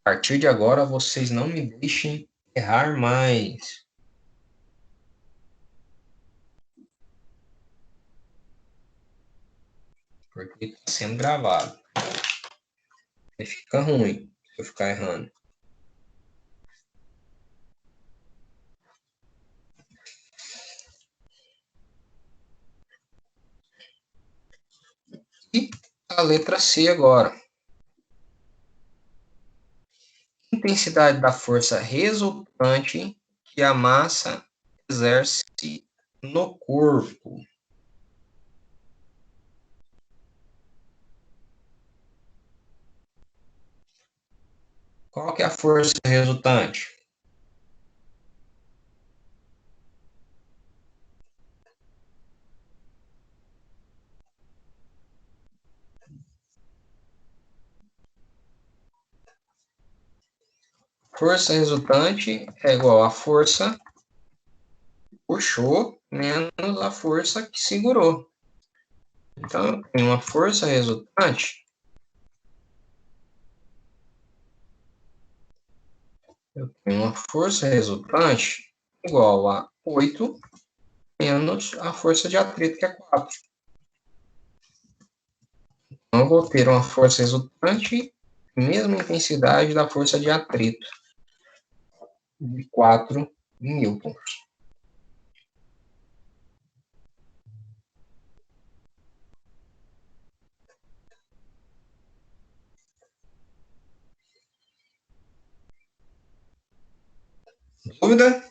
A partir de agora, vocês não me deixem errar mais. Porque está sendo gravado. Aí fica ruim se eu ficar errando. E a letra C agora. Intensidade da força resultante que a massa exerce no corpo. Qual que é a força resultante? Força resultante é igual a força que puxou menos a força que segurou. Então, eu tenho uma força resultante. Eu tenho uma força resultante igual a 8 menos a força de atrito, que é 4. Então, eu vou ter uma força resultante, mesma intensidade da força de atrito, de 4 newtons. Dúvida?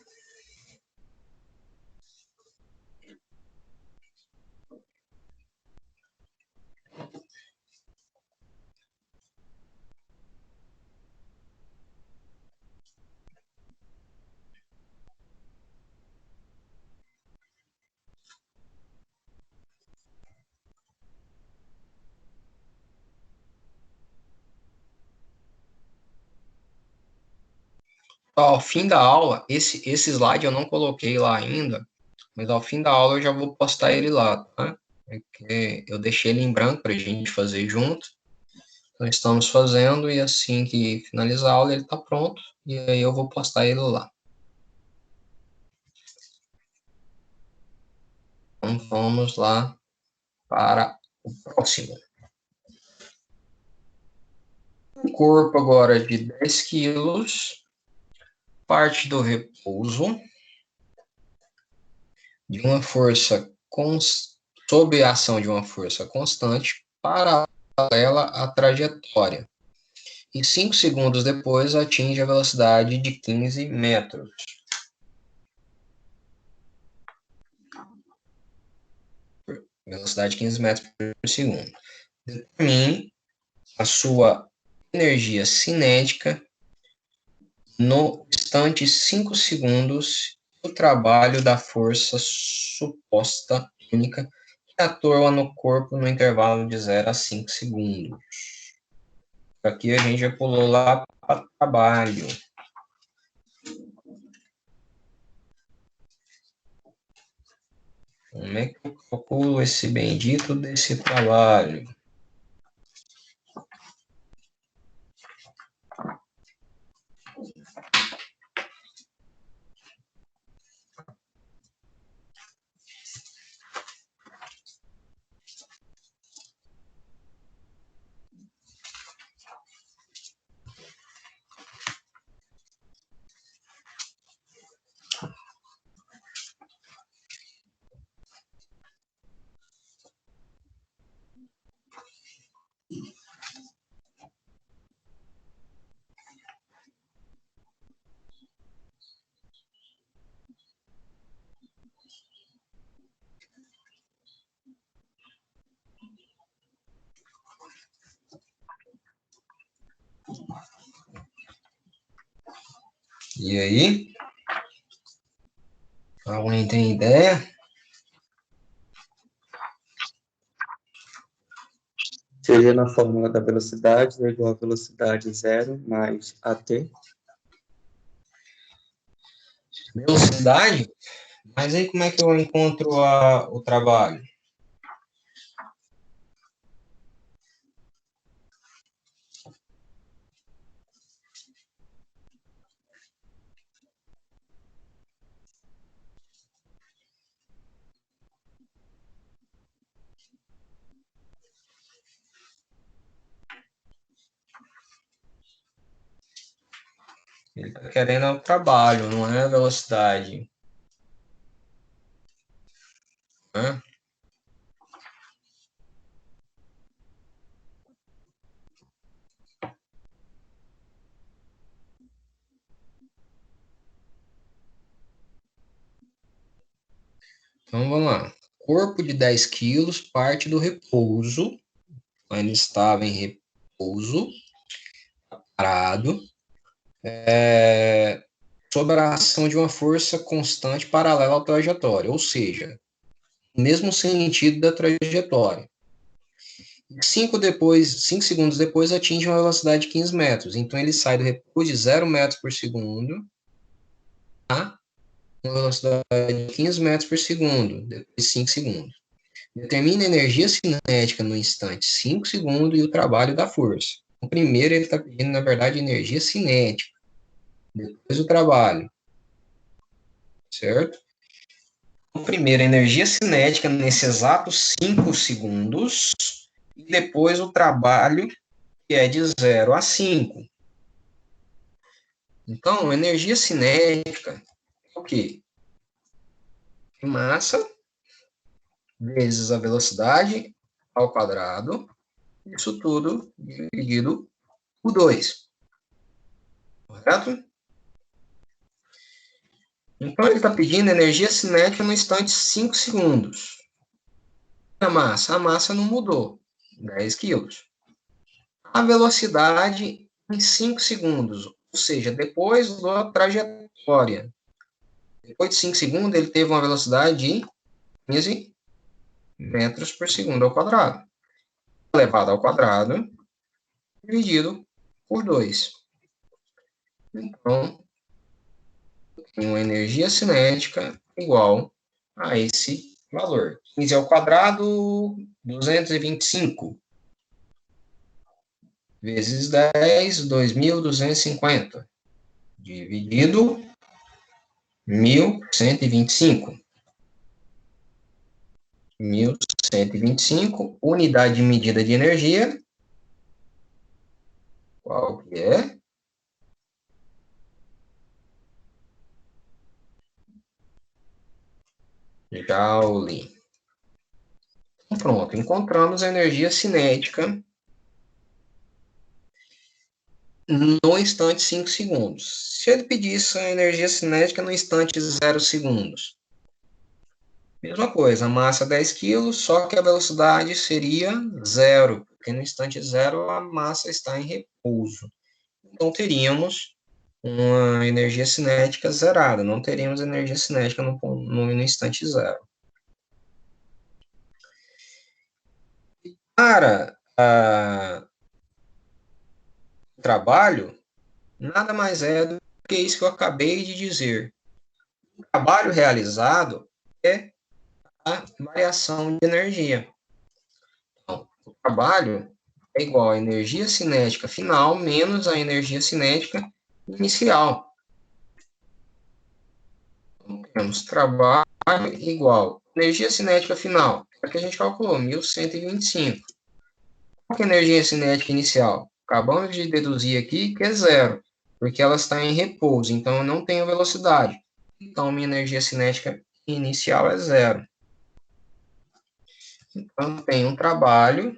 Ao fim da aula, esse slide eu não coloquei lá ainda, mas ao fim da aula eu já vou postar ele lá, tá? Porque eu deixei ele em branco para a gente fazer junto. Então, estamos fazendo e assim que finalizar a aula ele está pronto e aí eu vou postar ele lá. Então, vamos lá para o próximo. Um corpo agora de 10 quilos, parte do repouso, de uma força sob a ação de uma força constante, paralela à trajetória. E 5 segundos depois atinge a velocidade de 15 metros. Velocidade de 15 metros por segundo. Determine a sua energia cinética no instante 5 segundos o trabalho da força suposta única que atua no corpo no intervalo de 0 a 5 segundos. Aqui a gente já pulou lá para trabalho. Como é que eu calculo esse bendito desse trabalho? E aí? Alguém tem ideia? Seria na fórmula da velocidade, igual a velocidade zero mais AT. Velocidade? Mas aí como é que eu encontro o trabalho? Ele está querendo o trabalho, não é a velocidade. Né? Então, vamos lá. Corpo de 10 quilos parte do repouso. Ele estava em repouso, parado, sob a ação de uma força constante paralela à trajetória, ou seja, no mesmo sentido da trajetória. 5 segundos depois atinge uma velocidade de 15 metros. Então ele sai do repouso de 0 metros por segundo a uma velocidade de 15 metros por segundo, depois de 5 segundos. Determina a energia cinética no instante 5 segundos e o trabalho da força. O primeiro ele está pedindo, na verdade, energia cinética, depois o trabalho, certo? O primeiro, energia cinética nesses exatos 5 segundos e depois o trabalho, que é de 0 a 5. Então, energia cinética é o quê? Massa vezes a velocidade ao quadrado, isso tudo dividido por 2, correto? Então, ele está pedindo energia cinética no instante 5 segundos. A massa não mudou, 10 quilos. A velocidade em 5 segundos, ou seja, depois da trajetória. Depois de 5 segundos, ele teve uma velocidade de 15 metros por segundo ao quadrado. Elevado ao quadrado, dividido por 2. Então, uma energia cinética igual a esse valor. 15 ao quadrado, 225. Vezes 10, 2.250. Dividido 1.125. 1.125, unidade de medida de energia. Qual que é? Joule. Então, pronto, encontramos a energia cinética no instante 5 segundos. Se ele pedisse a energia cinética no instante 0 segundos, mesma coisa, a massa 10 kg, só que a velocidade seria 0, porque no instante 0 a massa está em repouso. Então teríamos uma energia cinética zerada, não teríamos energia cinética no instante 0. Para o trabalho, nada mais é do que isso que eu acabei de dizer. O trabalho realizado é a variação de energia. Então, o trabalho é igual a energia cinética final menos a energia cinética inicial. Então, temos trabalho igual a energia cinética final, é que a gente calculou, 1.125. Qual que é a energia cinética inicial? Acabamos de deduzir aqui que é 0, porque ela está em repouso, então eu não tenho velocidade. Então, minha energia cinética inicial é 0. Então, tem um trabalho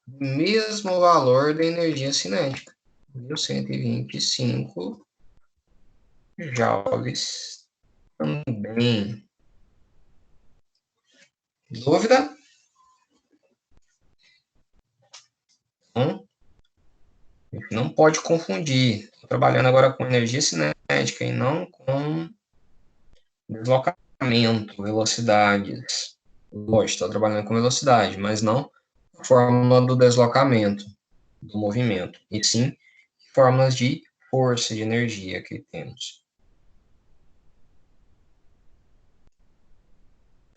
mesmo valor da energia cinética, 1.125 joules também. Dúvida? Então, a gente não pode confundir. Estou trabalhando agora com energia cinética e não com deslocamento, velocidades. Lógico, estou trabalhando com velocidade, mas não a fórmula do deslocamento, do movimento, e sim fórmulas de força, de energia que temos.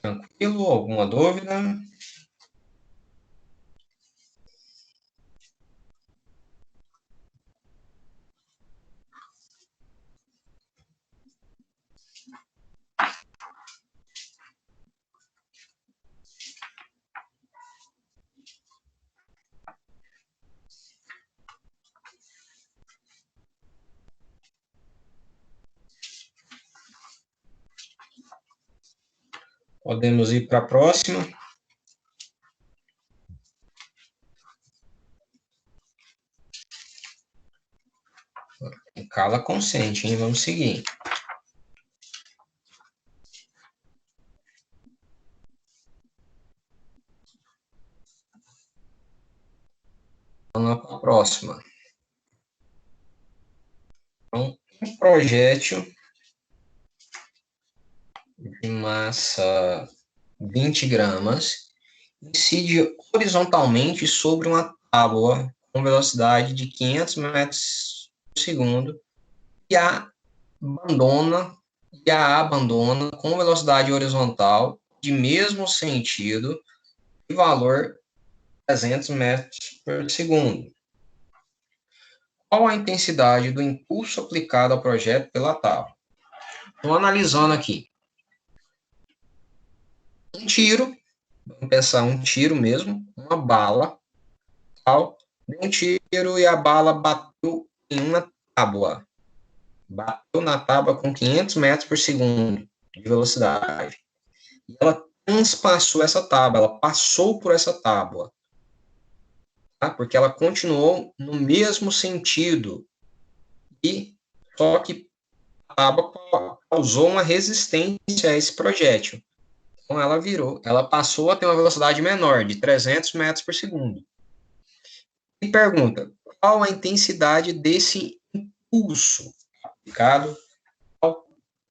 Tranquilo? Alguma dúvida? Podemos ir para a próxima. Cala consente, hein? Vamos seguir. Vamos para a próxima. Então, um projétil de massa 20 gramas incide horizontalmente sobre uma tábua com velocidade de 500 metros por segundo e a abandona com velocidade horizontal de mesmo sentido e valor 300 metros por segundo. Qual a intensidade do impulso aplicado ao projeto pela tábua? Então, analisando aqui. Um tiro, vamos pensar um tiro mesmo, uma bala, tal, um tiro e a bala bateu em uma tábua. Bateu na tábua com 500 metros por segundo de velocidade. E ela transpassou essa tábua, ela passou por essa tábua. Tá? Porque ela continuou no mesmo sentido. E só que a tábua causou uma resistência a esse projétil. Então ela passou a ter uma velocidade menor, de 300 metros por segundo. E pergunta, qual a intensidade desse impulso aplicado ao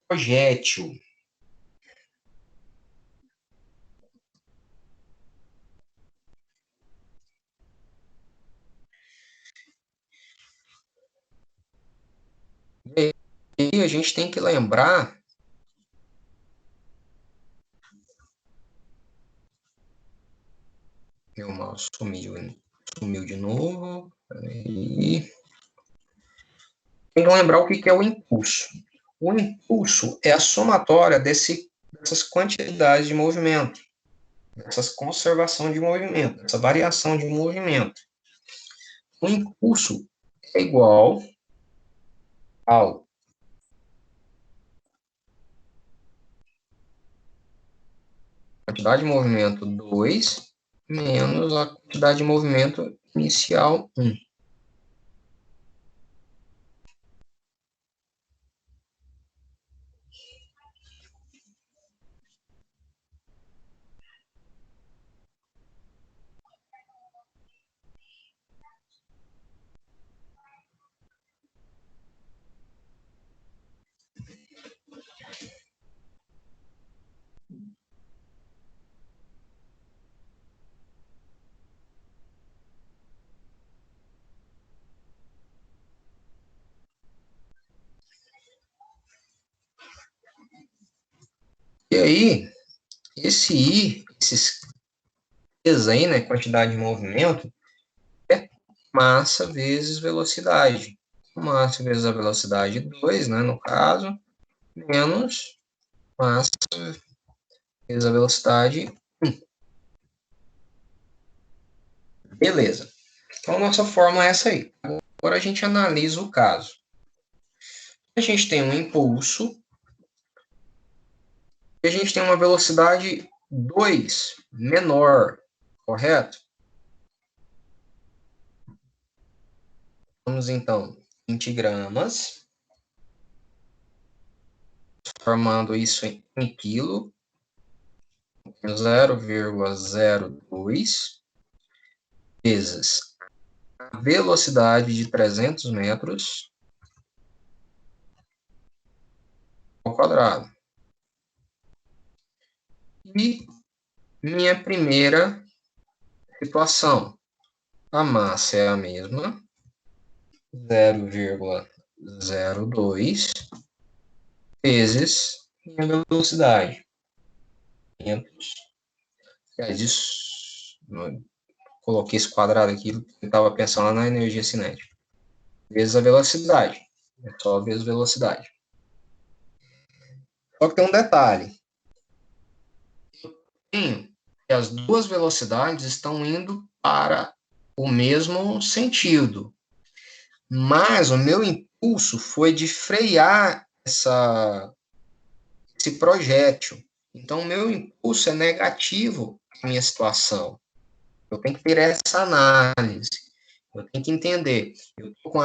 projétil? E a gente tem que lembrar meu mouse sumiu de novo. Tem que lembrar o que é o impulso. O impulso é a somatória dessas quantidades de movimento, dessas conservação de movimento, dessa variação de movimento. O impulso é igual ao quantidade de movimento 2 menos a quantidade de movimento inicial 1. E aí, esses aí, né, quantidade de movimento, é massa vezes velocidade. Massa vezes a velocidade 2, né, no caso, menos massa vezes a velocidade 1. Beleza. Então, nossa fórmula é essa aí. Agora a gente analisa o caso. A gente tem um impulso e a gente tem uma velocidade 2 menor, correto? Vamos, então, 20 gramas, formando isso em quilo, 0,02 vezes a velocidade de 300 metros ao quadrado. E minha primeira situação, a massa é a mesma, 0,02 vezes minha velocidade, 500. Coloquei esse quadrado aqui, eu estava pensando lá na energia cinética. Vezes a velocidade. É só vezes velocidade. Só que tem um detalhe. As duas velocidades estão indo para o mesmo sentido. Mas o meu impulso foi de frear esse projétil. Então, o meu impulso é negativo à minha situação. Eu tenho que ter essa análise. Eu tenho que entender. Eu estou com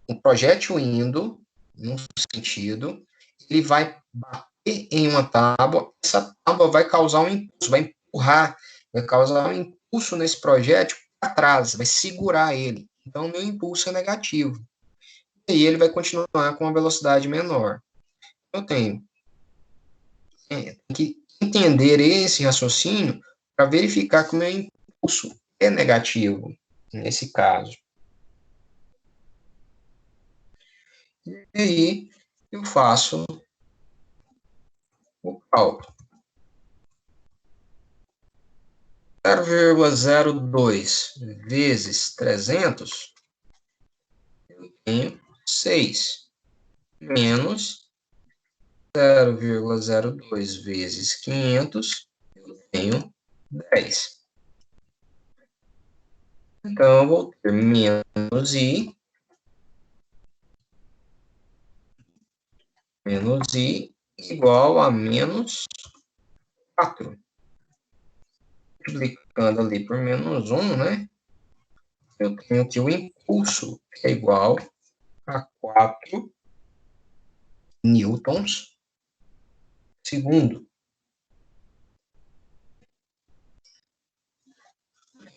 um projétil indo num sentido, ele vai bater em uma tábua, essa tábua vai causar um impulso, vai empurrar, vai causar um impulso nesse projétil para trás, vai segurar ele. Então, o meu impulso é negativo. E aí ele vai continuar com uma velocidade menor. Eu tenho que entender esse raciocínio para verificar que o meu impulso é negativo, nesse caso. E aí eu faço o cálculo. 0,02 vezes 300, eu tenho 6, menos 0,02 vezes 500, eu tenho 10. Então, eu vou ter menos I igual a menos 4. Multiplicando ali por menos 1, né? Eu tenho que o impulso é igual a 4 newtons segundo.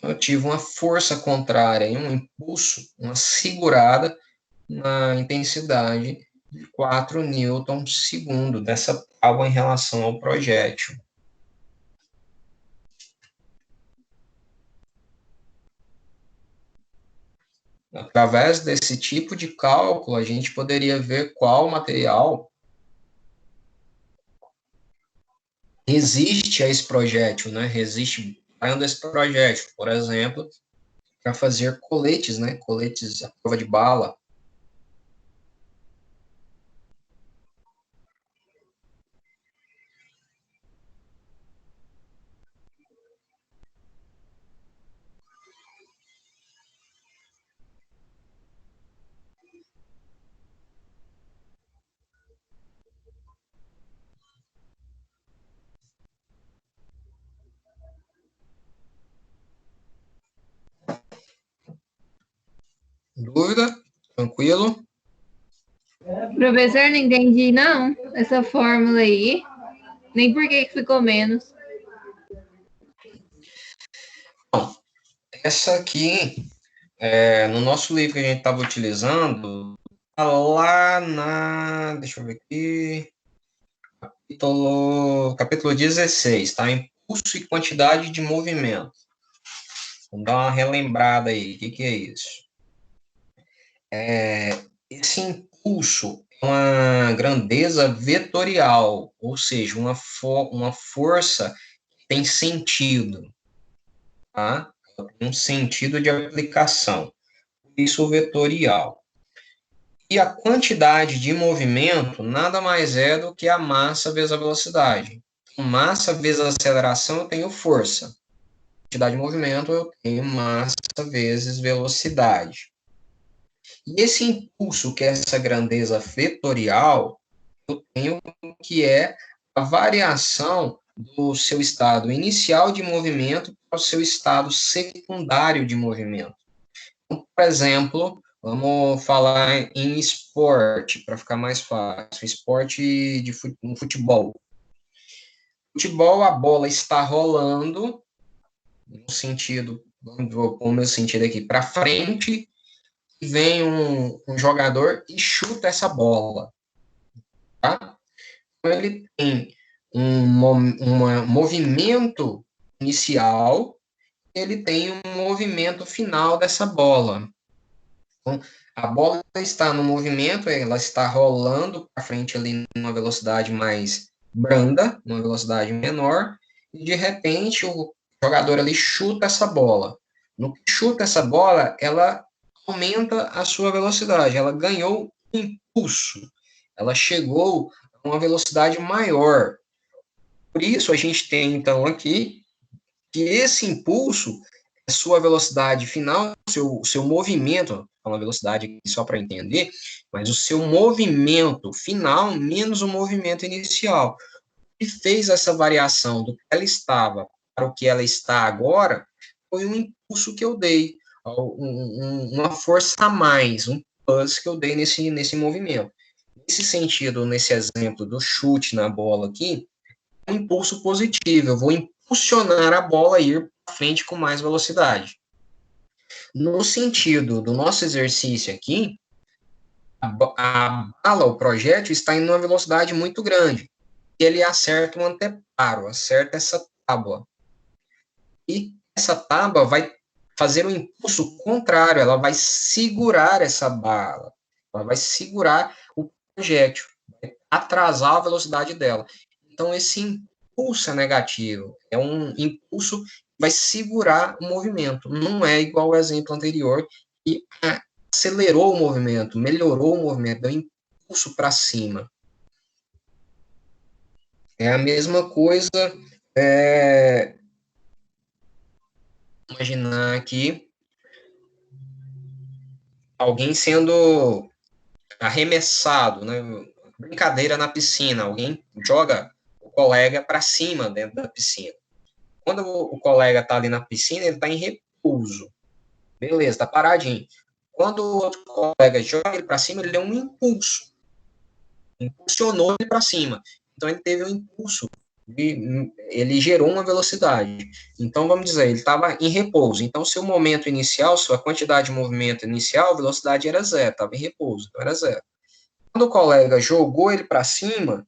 Eu tive uma força contrária, um impulso, uma segurada na intensidade de 4 newtons segundo dessa tábua em relação ao projétil. Através desse tipo de cálculo, a gente poderia ver qual material resiste a esse projétil, né? Resiste a esse projétil, por exemplo, para fazer coletes, né? Coletes à prova de bala. Dúvida? Tranquilo? Professor, não entendi, não, essa fórmula aí. Nem por que ficou menos. Bom, essa aqui, no nosso livro que a gente estava utilizando, tá lá na. Deixa eu ver aqui. Capítulo 16, tá? Impulso e quantidade de movimento. Vamos dar uma relembrada aí. O que é isso? Esse impulso é uma grandeza vetorial, ou seja, uma força que tem sentido, tá? Tem um sentido de aplicação. Isso vetorial. E a quantidade de movimento nada mais é do que a massa vezes a velocidade. Massa vezes a aceleração, eu tenho força. Quantidade de movimento, eu tenho massa vezes velocidade. E esse impulso, que é essa grandeza vetorial, eu tenho que é a variação do seu estado inicial de movimento para o seu estado secundário de movimento. Então, por exemplo, vamos falar em esporte, para ficar mais fácil. Esporte de futebol. Futebol, a bola está rolando, no sentido, vamos pôr o meu sentido aqui, para frente, e vem um jogador e chuta essa bola. Tá? Então, ele tem um movimento inicial, ele tem um movimento final dessa bola. Então, a bola está no movimento, ela está rolando para frente ali numa velocidade mais branda, uma velocidade menor, e de repente o jogador ali chuta essa bola. No que chuta essa bola, ela aumenta a sua velocidade, ela ganhou um impulso, ela chegou a uma velocidade maior. Por isso, a gente tem, então, aqui, que esse impulso, a sua velocidade final, o seu movimento, uma velocidade aqui só para entender, mas o seu movimento final menos o movimento inicial. que fez essa variação do que ela estava para o que ela está agora foi um impulso que eu dei, uma força a mais, um plus que eu dei nesse movimento. Nesse sentido, nesse exemplo do chute na bola aqui, é um impulso positivo, eu vou impulsionar a bola a ir para frente com mais velocidade. No sentido do nosso exercício aqui, a bala, o projétil, está em uma velocidade muito grande. Ele acerta um anteparo, acerta essa tábua. E essa tábua vai fazer um impulso contrário, ela vai segurar essa bala, ela vai segurar o projétil, vai atrasar a velocidade dela. Então, esse impulso é negativo, é um impulso que vai segurar o movimento, não é igual ao exemplo anterior, que acelerou o movimento, melhorou o movimento, deu impulso para cima. É a mesma coisa, imaginar aqui alguém sendo arremessado, né? Brincadeira na piscina, alguém joga o colega para cima dentro da piscina. Quando o colega está ali na piscina, ele está em repouso. Beleza, está paradinho. Quando o outro colega joga ele para cima, ele deu um impulso. Impulsionou ele para cima. Então, ele teve um impulso. Ele gerou uma velocidade. Então, vamos dizer, ele estava em repouso. Então, seu momento inicial, sua quantidade de movimento inicial, a velocidade era zero, estava em repouso, então era zero. Quando o colega jogou ele para cima,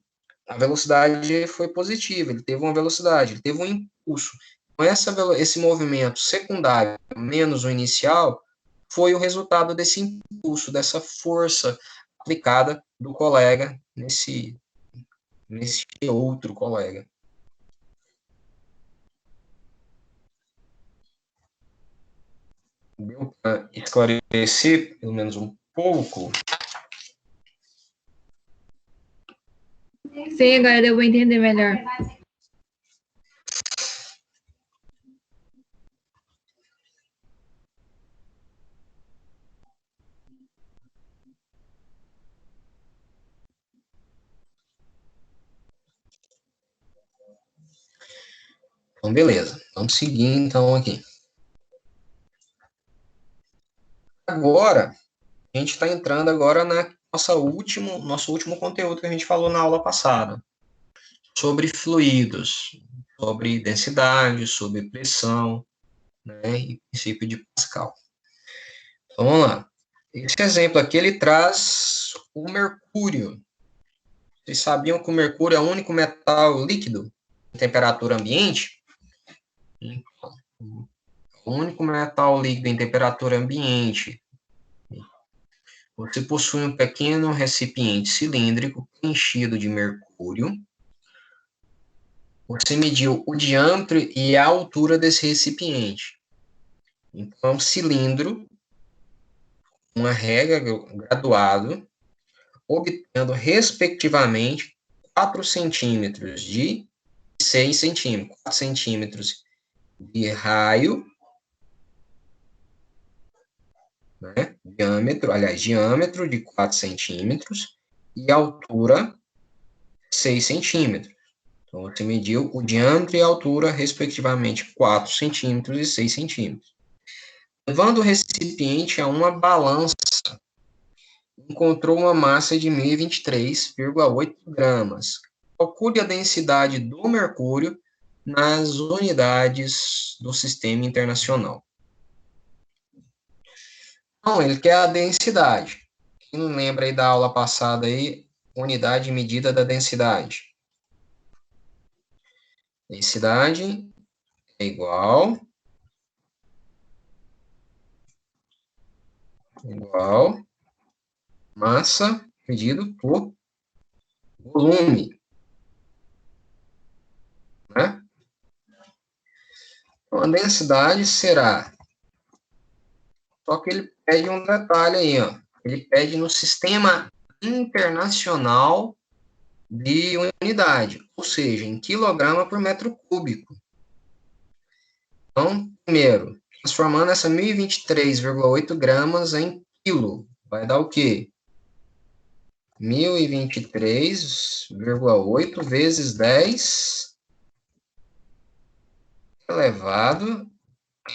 a velocidade foi positiva, ele teve uma velocidade, ele teve um impulso. Então, esse movimento secundário menos o inicial foi o resultado desse impulso, dessa força aplicada do colega nesse outro colega. Deu para esclarecer, pelo menos um pouco? Sim, agora deu para entender melhor. Então, beleza. Vamos seguir, então, aqui. Agora, a gente está entrando agora na nosso último conteúdo que a gente falou na aula passada, sobre fluidos, sobre densidade, sobre pressão, né, e princípio de Pascal. Então, vamos lá. Esse exemplo aqui, ele traz o mercúrio. Vocês sabiam que o mercúrio é o único metal líquido em temperatura ambiente? O único metal líquido em temperatura ambiente. Você possui um pequeno recipiente cilíndrico enchido de mercúrio. Você mediu o diâmetro e a altura desse recipiente. Então, é um cilindro, uma régua graduado, obtendo, respectivamente, 4 centímetros de 6 centímetros, 4 centímetros de raio, né? Diâmetro de 4 centímetros e altura 6 centímetros. Então, você mediu o diâmetro e a altura, respectivamente, 4 centímetros e 6 centímetros. Levando o recipiente a uma balança, encontrou uma massa de 1023,8 gramas. Calcule a densidade do mercúrio nas unidades do sistema internacional. Então, ele quer a densidade. Quem não lembra aí da aula passada aí, unidade de medida da densidade. Densidade é igual massa medido por volume, né? Então, a densidade será... Só que ele pede um detalhe aí, ó. Ele pede no sistema internacional de unidade, ou seja, em quilograma por metro cúbico. Então, primeiro, transformando essa 1023,8 gramas em quilo, vai dar o quê? 1023,8 vezes 10 elevado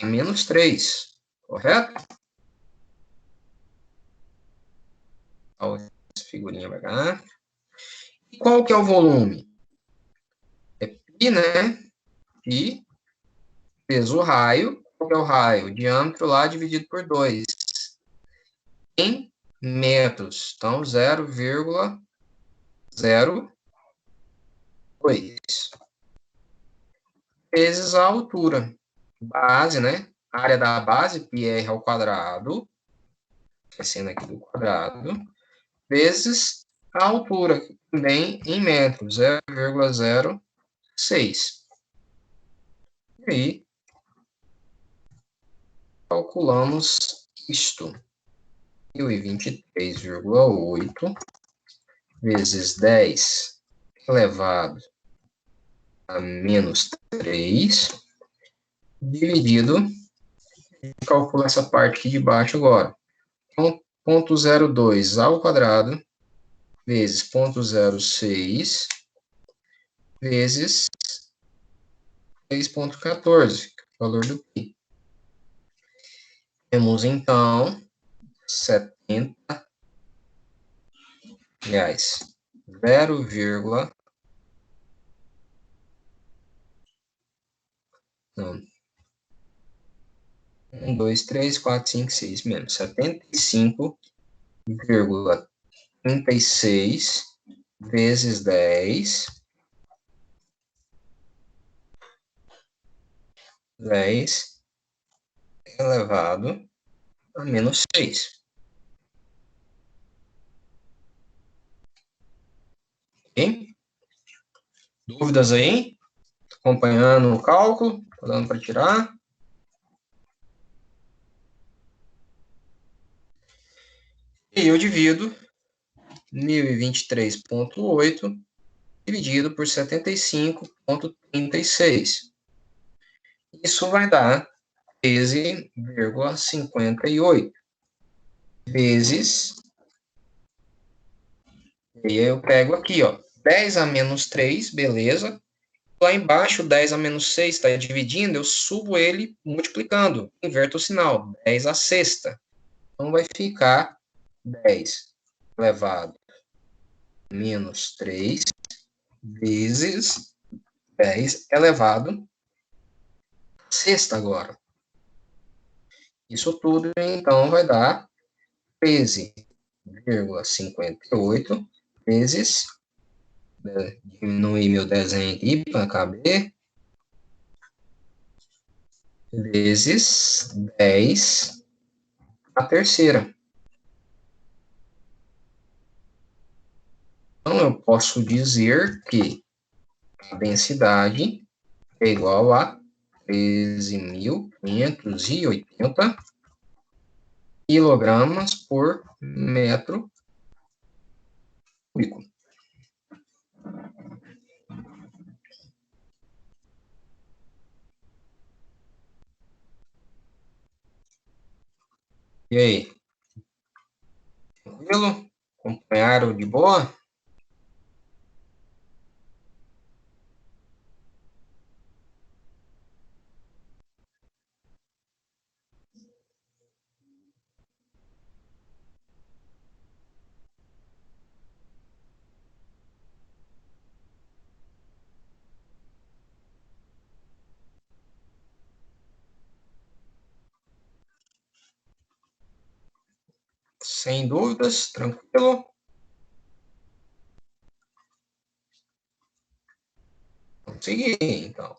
a menos 3, correto? Essa figurinha vai cá. E qual que é o volume? É π, né? Π vezes o raio. Qual que é o raio? O diâmetro lá dividido por 2. Em metros. Então, 0,02 vezes a altura. Base, né? A área da base, πr ao quadrado, esquecendo aqui do quadrado, vezes a altura, também em metros, 0,06. E aí, calculamos isto. 1023,8 vezes 10 elevado a menos 3, dividido, calcula essa parte aqui de baixo agora. Então, 0,02 ao quadrado, vezes 0,06, vezes 6,14, valor do π. Temos, então, 70 reais. 0, 1, 2, 3, 4, 5, 6, menos 75,36 vezes 10 elevado a menos 6. Ok? Dúvidas aí? Acompanhando o cálculo? Tá dando para tirar? E eu divido 1023,8 dividido por 75,36. Isso vai dar 13,58 vezes, e aí eu pego aqui, ó, 10 a menos 3, beleza. Lá embaixo, 10 a menos 6 está dividindo, eu subo ele multiplicando, inverto o sinal, 10 a sexta. Então, vai ficar 10 elevado a menos 3 vezes 10 elevado a sexta agora. Isso tudo, então, vai dar 13,58 vezes, diminuir meu desenho aqui para caber, vezes 10 a terceira. Então, eu posso dizer que a densidade é igual a 13.580 quilogramas por metro cúbico. E aí? Tranquilo? Acompanharam de boa? Sem dúvidas? Tranquilo? Vamos seguir, então.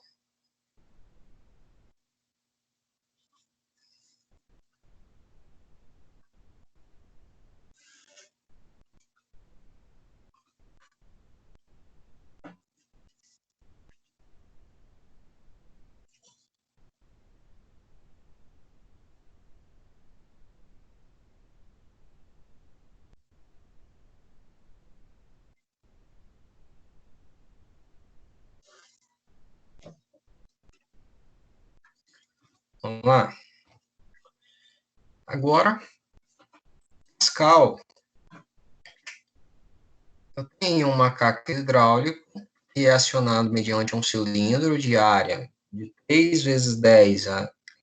Vamos lá. Agora, Pascal. Eu tenho um macaco hidráulico que é acionado mediante um cilindro de área de 3 vezes 10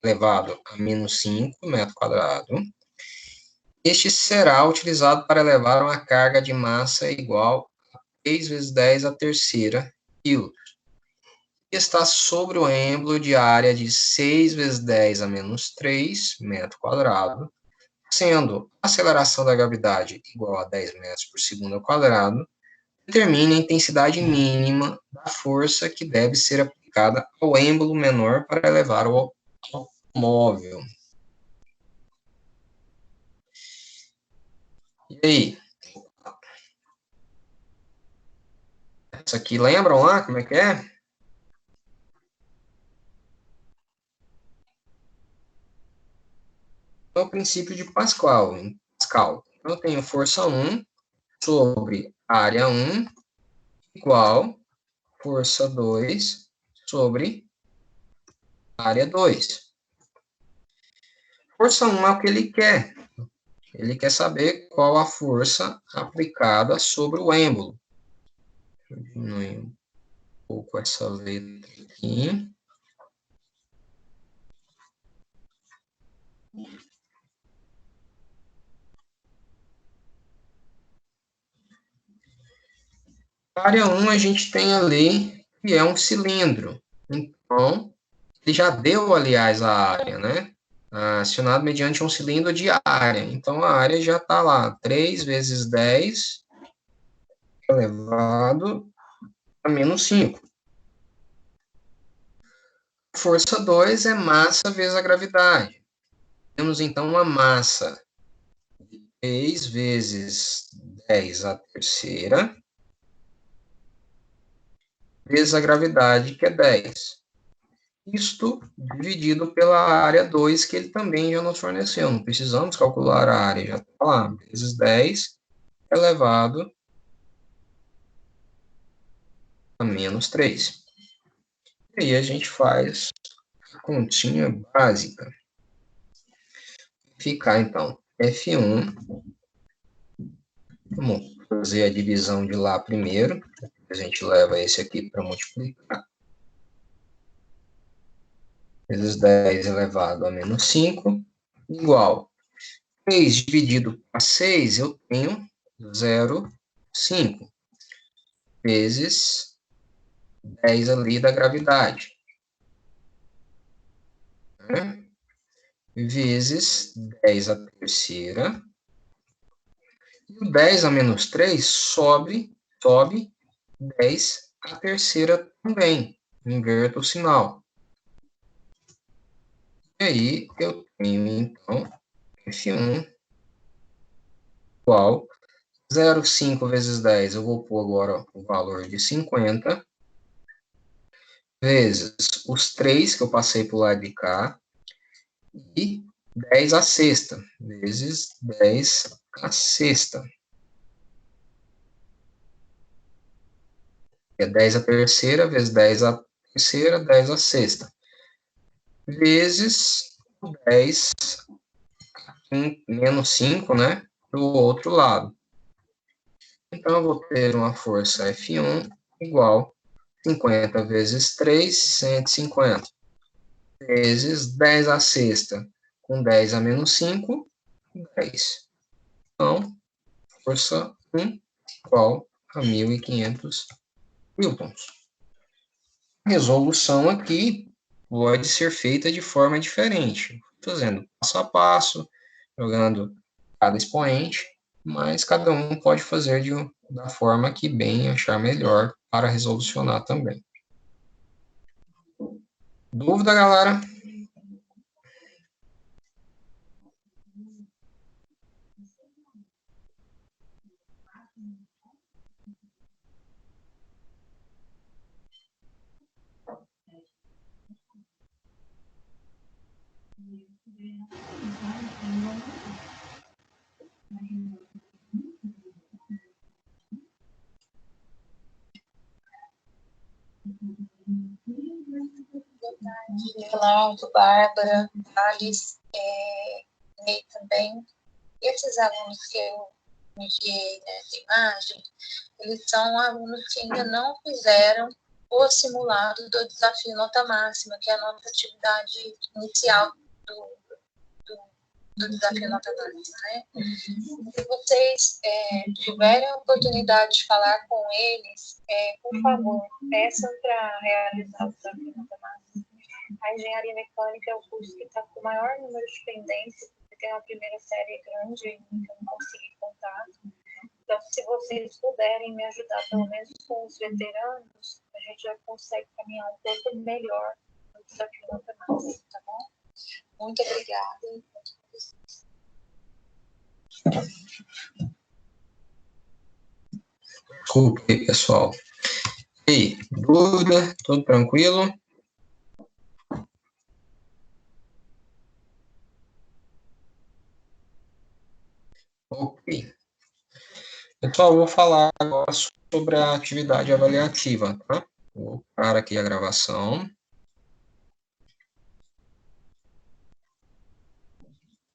elevado a menos 5 metros quadrados. Este será utilizado para elevar uma carga de massa igual a 3 vezes 10 a terceira quilos. Está sobre o êmbolo de área de 6 vezes 10 a menos 3 metros quadrados, sendo a aceleração da gravidade igual a 10 metros por segundo ao quadrado, determine a intensidade mínima da força que deve ser aplicada ao êmbolo menor para elevar o automóvel. E aí? Isso aqui lembram lá como é que é? É o princípio de Pascal. Então, eu tenho força 1 sobre área 1 igual força 2 sobre área 2. Força 1 é o que ele quer. Ele quer saber qual a força aplicada sobre o êmbolo. Deixa eu diminuir um pouco essa letra aqui. Área 1 a gente tem ali que é um cilindro. Então, ele já deu, aliás, a área, né? Acionado mediante um cilindro de área. Então, a área já está lá, 3 vezes 10 elevado a menos 5. Força 2 é massa vezes a gravidade. Temos, então, uma massa de 3 vezes 10 a terceira, vezes a gravidade, que é 10. Isto dividido pela área 2, que ele também já nos forneceu. Não precisamos calcular a área, já está lá, vezes 10 elevado a menos 3. E aí a gente faz a continha básica. Ficar, então, F1. Vamos fazer a divisão de lá primeiro. A gente leva esse aqui para multiplicar. Vezes 10 elevado a menos 5, igual 3 dividido por 6, eu tenho 0,5, vezes 10 ali da gravidade, né? Vezes 10 a terceira, e o 10 a menos 3 sobe 10 a terceira também, inverto o sinal. E aí, eu tenho, então, F1 igual 0,5 vezes 10, eu vou pôr agora o valor de 50, vezes os 3 que eu passei para o lado de cá, e 10 a sexta, vezes 10 a sexta. É 10 a terceira, vezes 10 a terceira, 10 a sexta. Vezes 10 menos 5, né? Do outro lado. Então, eu vou ter uma força F1 igual 50 vezes 3, 150. Vezes 10 a sexta com 10 a menos 5, 10. Então, força 1 igual a 1.500 newtons. A resolução aqui pode ser feita de forma diferente, fazendo passo a passo, jogando cada expoente, mas cada um pode fazer da forma que bem achar melhor para resolucionar também. Dúvida, galera? Leonardo, Bárbara, Alice, Ney também. E esses alunos que eu de imagem, eles são alunos que ainda não fizeram o simulado do desafio nota máxima, que é a nossa atividade inicial do desafio nota máxima, né? Se vocês tiverem a oportunidade de falar com eles, por favor, peçam para realizar o desafio nota máxima. A engenharia mecânica é o curso que está com o maior número de pendências, porque tem uma primeira série grande e eu não consegui contar. Então, se vocês puderem me ajudar, pelo menos com os veteranos, a gente já consegue caminhar um pouco melhor no desafio nota máxima, tá bom? Muito obrigada. Desculpe, pessoal. E aí, dúvida? Tudo tranquilo? Ok. Pessoal, eu vou falar agora sobre a atividade avaliativa, tá? Vou parar aqui a gravação.